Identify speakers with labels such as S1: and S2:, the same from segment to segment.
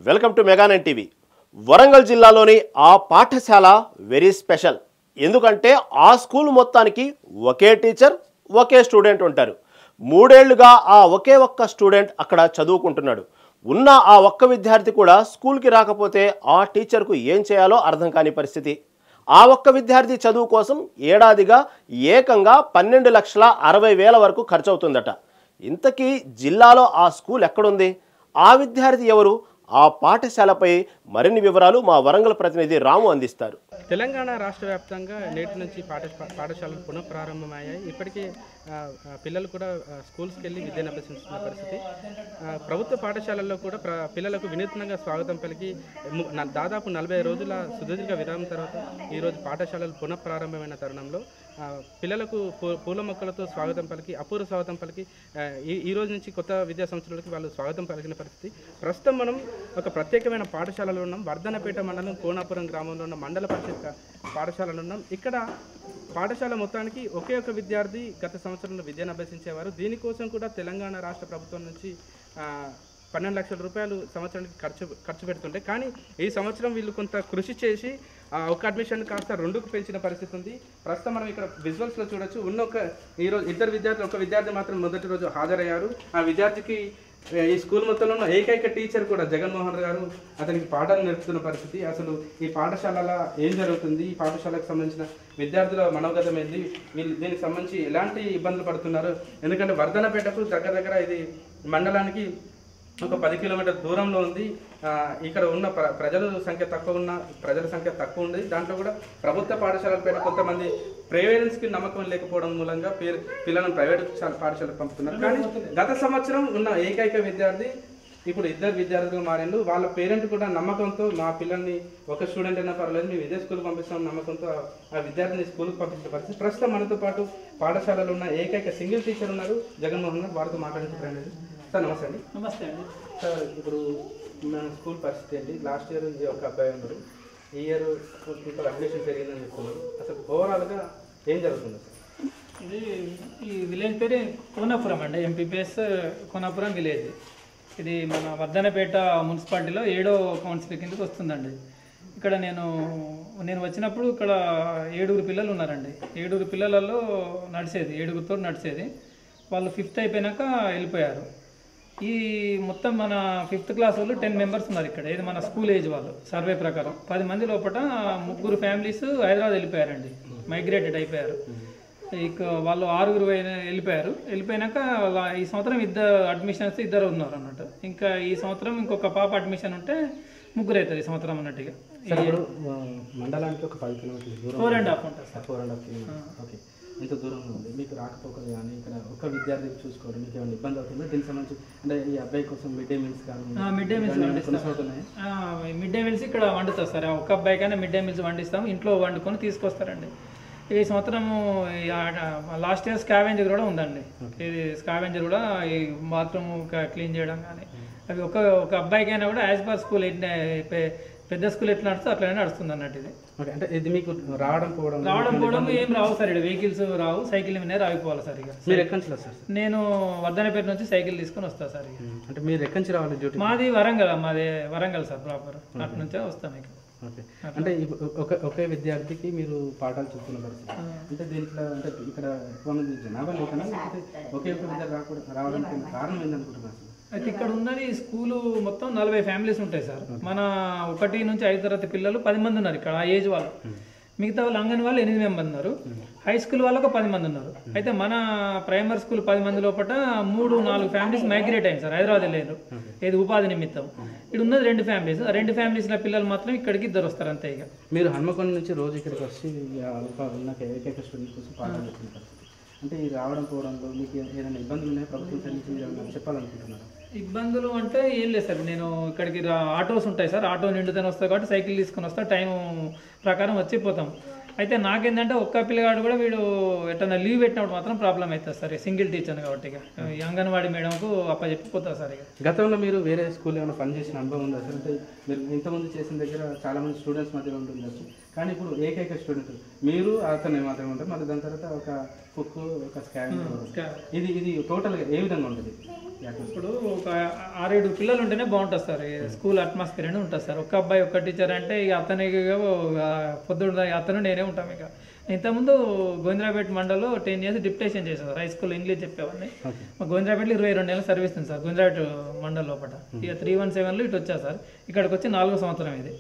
S1: Welcome to మెగా9 TV. Warangal జిల్లాలోని ఆ పాఠశాల వెరీ స్పెషల్. ఎందుకంటే ఆ స్కూల్ మొత్తానికి ఒకే టీచర్, ఒకే స్టూడెంట్ ఉంటారు. 3 ఏళ్లుగా ఆ ఒకే ఒక్క స్టూడెంట్ అక్కడ చదువుకుంటున్నాడు. ఉన్న ఆ ఒక్క విద్యార్థి కూడా స్కూల్కి రాకపోతే ఆ టీచర్కు ఏం చేయాలో అర్థం కాని పరిస్థితి. ఆ ఒక్క విద్యార్థి చదువు కోసం ఏడాదిగా ఏకంగా 12,60,000 వరకు ఖర్చు అవుతుందట. ఇంతకీ జిల్లాలో ఆ స్కూల్ ఎక్కడుంది? ఆ విద్యార్థి ఎవరు? ఆ పాఠశాలపై మరిన్ని వివరాలు మా వరంగల్ ప్రతినిధి రాము అందిస్తారు.
S2: తెలంగాణ రాష్ట్ర వ్యాప్తంగా నేటి నుంచి పాఠశాలలు పునఃప్రారంభమయ్యాయి. ఇప్పటికే పిల్లలు కూడా స్కూల్స్కి వెళ్ళి విద్యను అభ్యసిస్తున్న పరిస్థితి. ప్రభుత్వ పాఠశాలల్లో కూడా పిల్లలకు వినూత్నంగా స్వాగతం పలికి దాదాపు 40 రోజుల సుదీర్ఘ విరామం తర్వాత ఈరోజు పాఠశాలలు పునఃప్రారంభమైన తరుణంలో పిల్లలకు పూల మొక్కలతో స్వాగతం పలికి అపూర్వ స్వాగతం పలికి ఈ రోజు నుంచి కొత్త విద్యా సంవత్సరాలకి వాళ్ళు స్వాగతం పలికిన పరిస్థితి. ప్రస్తుతం మనం ఒక ప్రత్యేకమైన పాఠశాలలో ఉన్నాం. వర్ధనపేట మండలం కోనాపురం గ్రామంలో ఉన్న మండల పరిషత్ పాఠశాలలో ఉన్నాం. ఇక్కడ పాఠశాల మొత్తానికి ఒకే ఒక విద్యార్థి గత సంవత్సరంలో విద్యను అభ్యసించేవారు. దీనికోసం కూడా తెలంగాణ రాష్ట్ర ప్రభుత్వం నుంచి 12 లక్షల రూపాయలు సంవత్సరానికి ఖర్చు పెడుతుంటే, కానీ ఈ సంవత్సరం వీళ్ళు కొంత కృషి చేసి ఒక అడ్మిషన్ కాస్త 2కు పెంచిన పరిస్థితి ఉంది. ప్రస్తుతం మనం ఇక్కడ విజువల్స్లో చూడొచ్చు. ఈరోజు 2 విద్యార్థులు, ఒక విద్యార్థి మాత్రం మొదటి రోజు హాజరయ్యారు. ఆ విద్యార్థికి ఈ స్కూల్ మొత్తంలో ఉన్న ఏకైక టీచర్ కూడా జగన్మోహన్ గారు అతనికి పాఠాలు నేర్పుతున్న పరిస్థితి. అసలు ఈ పాఠశాలలో ఏం జరుగుతుంది, ఈ పాఠశాలకు సంబంధించిన విద్యార్థుల మనోగతం ఏంది, వీళ్ళు దీనికి సంబంధించి ఎలాంటి ఇబ్బందులు పడుతున్నారు. ఎందుకంటే వర్ధనపేటకు దగ్గర ఇది మండలానికి ఒక 10 కిలోమీటర్ దూరంలో ఉంది. ఇక్కడ ఉన్న ప్రజల సంఖ్య తక్కువ ఉంది. దాంట్లో కూడా ప్రభుత్వ పాఠశాలలపైన కొంతమంది పేరెంట్స్కి నమ్మకం లేకపోవడం మూలంగా పిల్లలను ప్రైవేట్ పాఠశాలకు పంపుతున్నారు. కానీ గత సంవత్సరం ఉన్న ఏకైక విద్యార్థి ఇప్పుడు 2 విద్యార్థులు మారిండు. వాళ్ళ పేరెంట్ కూడా నమ్మకంతో మా పిల్లల్ని ఒక స్టూడెంట్ అయినా పర్లేదు మేము ఇదే స్కూల్కి పంపిస్తాం నమ్మకంతో ఆ విద్యార్థిని స్కూల్కి పంపించిన పరిస్థితి. ప్రస్తుతం మనతో పాటు పాఠశాలలో ఉన్న ఏకైక సింగిల్ టీచర్ ఉన్నారు జగన్మోహన్ గారు. వారితో మాట్లాడుతున్నారండి. సార్ నమస్తే అండి.
S3: నమస్తే అండి.
S2: సార్, ఇప్పుడు మన స్కూల్ పరిస్థితి ఏంటి? లాస్ట్ ఇయర్ ఒక అబ్బాయి ఉన్నారు, ఈ ఇయర్ స్కూల్ అడ్మిషన్ జరిగిందని చెప్తున్నారు. అసలు ఓవరాల్గా ఏం జరుగుతుంది సార్?
S3: ఇది ఈ విలేజ్ పేరు కోనాపురం అండి. MPPS Konapuram village. ఇది మన వర్ధనపేట మున్సిపాలిటీలో 7వ కౌన్సిల్ కిందకి వస్తుందండి. ఇక్కడ నేను వచ్చినప్పుడు ఇక్కడ 7 పిల్లలు ఉన్నారండి. 7 పిల్లలలో నడిచేది, 7 నడిచేది. వాళ్ళు 5th అయిపోయినాక వెళ్ళిపోయారు. ఈ మొత్తం మన 5th క్లాస్ వాళ్ళు 10 మెంబర్స్ ఉన్నారు ఇక్కడ. ఇది మన స్కూల్ ఏజ్ వాళ్ళు. సర్వే ప్రకారం 10 మంది లోపల 3 ఫ్యామిలీస్ హైదరాబాద్ వెళ్ళిపోయారండి, మైగ్రేటెడ్ అయిపోయారు. ఇక వాళ్ళు 6 వెళ్ళిపోయినాక ఈ సంవత్సరం 2 అడ్మిషన్స్ 2 ఉన్నారు అన్నట్టు. ఇంకా ఈ సంవత్సరం ఇంకొక పాప అడ్మిషన్ ఉంటే 3 అవుతుంది ఈ సంవత్సరం అన్నట్టుగా.
S2: మండలానికి ఒక 10 కిలోమీటర్లు దూరం,
S3: 4.5 ఉంటుంది సార్.
S2: 4.5 కిలోమీటర్స్. ఓకే, ఇంత దూరంలో ఉంది. మీకు రాకపోకలు కానీ ఇక్కడ ఒక విద్యార్థికి చూసుకోవడం మీకు ఏమైనా ఇబ్బంది అవుతుందా? దీనికి సంబంధించి అంటే ఈ అబ్బాయి కోసం మిడ్ డే మీల్స్ కానీ
S3: మిడ్ డే మీల్స్ ఇక్కడ వండుతారు సార్. ఒక అబ్బాయికైనా మిడ్ డే మీల్స్ వండిస్తాం, ఇంట్లో వండుకొని తీసుకొస్తారండి. ఈ సంవత్సరం లాస్ట్ ఇయర్ స్కావెంజర్ కూడా ఉందండి. ఇది స్కావెంజర్ కూడా ఈ బాత్రూమ్ క్లీన్ చేయడం కానీ అవి ఒక అబ్బాయికైనా కూడా యాజ్ పర్ స్కూల్ పెద్ద స్కూల్ ఎట్లా నడుస్తుందో అట్లనే నడుస్తుంది అన్నట్టు. ఇది
S2: అంటే ఇది మీకు రావడం పోవడం
S3: ఏం రావు సార్. ఇక్కడ వెహికల్స్ రావు, సైకిల్ మీద రాగిపోవాలి సార్. ఇక
S2: మీరు ఎక్కడి నుంచి వస్తారు సార్? నేను
S3: వర్ధనపేట నుంచి సైకిల్ తీసుకొని వస్తాను సార్. ఇక
S2: అంటే మీరు ఎక్కడి నుంచి రావాలి డ్యూటీ?
S3: మాది వరంగల్ సార్ ప్రాపర్. అటు నుంచే వస్తాం ఇక.
S2: ఓకే, అంటే ఒకే విద్యార్థికి మీరు పాఠాలు చెప్తున్న పరిస్థితి. అంటే దీంట్లో అంటే ఇక్కడ ఎక్కువ మంది జనాభా లేకనా, లేకపోతే ఒకే ఒక విద్యార్థి రావడానికి కారణం ఏంటనుకుంటున్నారు?
S3: అయితే ఇక్కడ ఉన్నది స్కూలు మొత్తం 40 ఫ్యామిలీస్ ఉంటాయి సార్. మన 1 నుంచి 5 తరగతి పిల్లలు 10 మంది ఉన్నారు ఇక్కడ, ఆ ఏజ్ వాళ్ళు. మిగతా వాళ్ళు అంగన్వాళ్ళు 8 మంది ఉన్నారు. హై స్కూల్ వాళ్ళకు 10 మంది ఉన్నారు. అయితే మన ప్రైమరీ స్కూల్ 10 మంది లోపల 3-4 ఫ్యామిలీస్ మైగ్రేట్ అయింది సార్, హైదరాబాద్ వెళ్ళారు. ఇది ఉపాధి నిమిత్తం. ఇక్కడ ఉన్నది 2 ఫ్యామిలీస్. ఆ 2 ఫ్యామిలీస్ల పిల్లలు మాత్రం ఇక్కడికి 2 వస్తారు అంతే. ఇక
S2: మీరు హన్మకొండ నుంచి రోజు ఇక్కడికి వచ్చి ఉన్న ఏకైక స్టూడెంట్ కోసం పాఠాలు చెప్తున్న పరిస్థితి. అంటే ఇది రావడం పోవడంలో మీకు ఏదైనా ఇబ్బందులు ఉన్నాయా? ప్రభుత్వం సర్వీస్ చెప్పాలనుకుంటున్నారు?
S3: ఇబ్బందులు అంటే ఏం లేదు సార్. నేను ఇక్కడికి ఆటోస్ ఉంటాయి సార్, ఆటో నిండుతూనే వస్తాను కాబట్టి సైకిల్ తీసుకొని వస్తా, టైం ప్రకారం వచ్చిపోతాం. అయితే నాకేంటంటే ఒక్క పిల్లగాడు కూడా వీడు ఎట్టన్నా లీవ్ పెట్టినప్పుడు మాత్రం ప్రాబ్లం అవుతుంది సార్. సింగిల్ టీచర్ కాబట్టి ఇక అంగన్వాడీ మేడంకు అప్పచెప్పిపోతుంది సార్. ఇక
S2: గతంలో మీరు వేరే స్కూల్ ఏమైనా పనిచేసిన అనుభవం ఉందా సార్? అంటే మీరు ఇంతకుముందు చేసిన దగ్గర చాలామంది స్టూడెంట్స్ మధ్యలో ఉంటుండొచ్చు, కానీ ఇప్పుడు ఏకైక స్టూడెంట్ మీరు అతను మాత్రమే ఉంటారు. మళ్ళీ దాని తర్వాత ఒక కుక్, ఒక స్కావెంజర్. ఇది టోటల్గా ఏ విధంగా ఉంటుంది?
S3: ఇప్పుడు ఒక 6-7 పిల్లలు ఉంటేనే బాగుంటుంది సార్, స్కూల్ అట్మాస్ఫియర్ అని ఉంటుంది సార్. ఒక్క అబ్బాయి ఒక్క టీచర్ అంటే ఇక అతనికి పొద్దున్న అతను నేనే ఉంటాం. ఇక ఇంతకుముందు గోవిందరాపేట మండలంలో 10 years డిప్యుటేషన్ చేశాను సార్. హై స్కూల్ ఇంగ్లీష్ చెప్పేవాడిని. మా గోవిందరాపేటలో 22 నెలలు సర్వీస్ ఉంది సార్ గోవిందరాపేట మండలం లోపల. ఇక 317లో ఇటు వచ్చా సార్. ఇక్కడికి వచ్చి 4వ సంవత్సరం ఇది.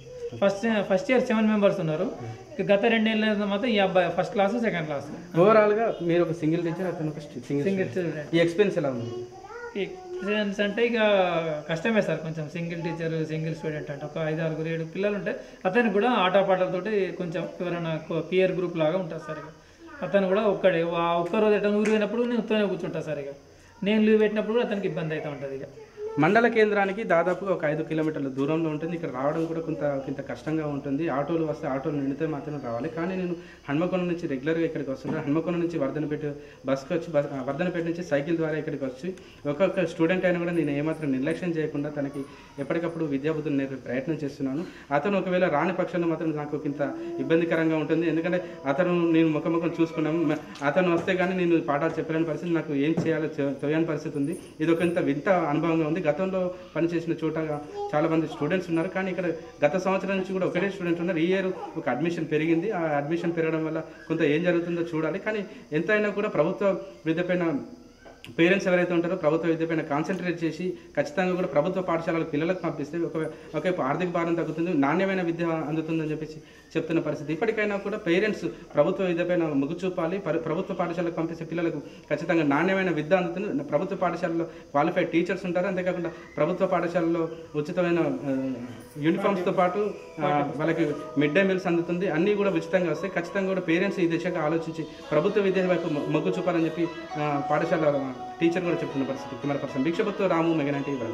S3: ఫస్ట్ ఇయర్ 7 members ఉన్నారు. గత 2 ఏళ్ళ మాత్రం ఈ అబ్బాయి ఫస్ట్ క్లాస్ సెకండ్ క్లాస్.
S2: ఓవరాల్గా మీరు ఒక సింగిల్ టీచర్, అతను ఒక సింగిల్
S3: స్టూడెంట్.
S2: ఈ ఎక్స్పీరియన్స్ ఎలా ఉంది?
S3: ఎక్స్పీరియన్స్ అంటే ఇక కష్టమే సార్ కొంచెం. సింగిల్ టీచర్ సింగిల్ స్టూడెంట్ అంటే ఒక 5, 6, 7 పిల్లలు ఉంటే అతనికి కూడా ఆటపాటలతోటి కొంచెం ఎవరైనా పియర్ గ్రూప్ లాగా ఉంటుంది సార్. ఇక అతను కూడా ఒక్కరోజు ఎట్లా ఊరు పోయినప్పుడు నేను ఉత్తనే కూర్చుంటా సార్. ఇక నేను లీవ్ పెట్టినప్పుడు కూడా అతనికి ఇబ్బంది అవుతూ ఉంటుంది. ఇక
S2: మండల కేంద్రానికి దాదాపుగా ఒక 5 kilometerల దూరంలో ఉంటుంది. ఇక్కడ రావడం కూడా కొంత కష్టంగా ఉంటుంది. ఆటోలు వస్తే ఆటోలు నిండితే మాత్రం రావాలి. కానీ నేను హన్మకొండ నుంచి రెగ్యులర్గా ఇక్కడికి వస్తున్నాను. హన్మకొండ నుంచి వర్ధనపేట బస్కి వచ్చి వర్ధనపేట నుంచి సైకిల్ ద్వారా ఇక్కడికి వచ్చి ఒక్కొక్క స్టూడెంట్ అయినా కూడా నేను ఏమాత్రం నిర్లక్ష్యం చేయకుండా తనకి ఎప్పటికప్పుడు విద్యాబుద్ధులు నేర్పే ప్రయత్నం చేస్తున్నాను. అతను ఒకవేళ రాని పక్షంలో మాత్రం నాకు ఇంత ఇబ్బందికరంగా ఉంటుంది. ఎందుకంటే నేను ముఖముఖం చూసుకున్నాము. అతను వస్తే కానీ నేను పాఠాలు చెప్పలేని పరిస్థితి, నాకు ఏం చేయాలో తెలియని పరిస్థితి ఉంది. ఇది ఒక వింత అనుభవంగా ఉంది. గతంలో పనిచేసిన చోట చాలా మంది స్టూడెంట్స్ ఉన్నారు, కానీ ఇక్కడ గత సంవత్సరం నుంచి కూడా ఒకటే స్టూడెంట్ ఉన్నారు. ఈ ఇయర్ ఒక అడ్మిషన్ పెరిగింది. ఆ అడ్మిషన్ పెరగడం వల్ల కొంత ఏం జరుగుతుందో చూడాలి. కానీ ఎంతైనా కూడా ప్రభుత్వ విద్యపైన పేరెంట్స్ ఎవరైతే ఉంటారో ప్రభుత్వ విద్యపైన కాన్సన్ట్రేట్ చేసి ఖచ్చితంగా కూడా ప్రభుత్వ పాఠశాలకు పిల్లలకు పంపిస్తే ఒకవైపు ఆర్థిక భారం తగ్గుతుంది, నాణ్యమైన విద్య అందుతుందని చెప్పేసి చెప్తున్న పరిస్థితి. ఇప్పటికైనా కూడా పేరెంట్స్ ప్రభుత్వ విద్యపైన మొగ్గు చూపాలి. ప్రభుత్వ పాఠశాలకు పంపిస్తే పిల్లలకు ఖచ్చితంగా నాణ్యమైన విద్య అందుతుంది. ప్రభుత్వ పాఠశాలలో క్వాలిఫైడ్ టీచర్స్ ఉంటారు. అంతేకాకుండా ప్రభుత్వ పాఠశాలలో ఉచితమైన యూనిఫామ్స్తో పాటు వాళ్ళకి మిడ్ డే మీల్స్ అందుతుంది. అన్నీ కూడా ఉచితంగా వస్తాయి. ఖచ్చితంగా కూడా పేరెంట్స్ ఈ దిశగా ఆలోచించి ప్రభుత్వ విద్య వైపు మొగ్గు చూపాలని చెప్పి పాఠశాల టీచర్ కూడా చెప్తున్న పరిస్థితి. కెమెరా పర్సన్ భిక్షపత్తో రాము, మెగానైన్ టీవీ.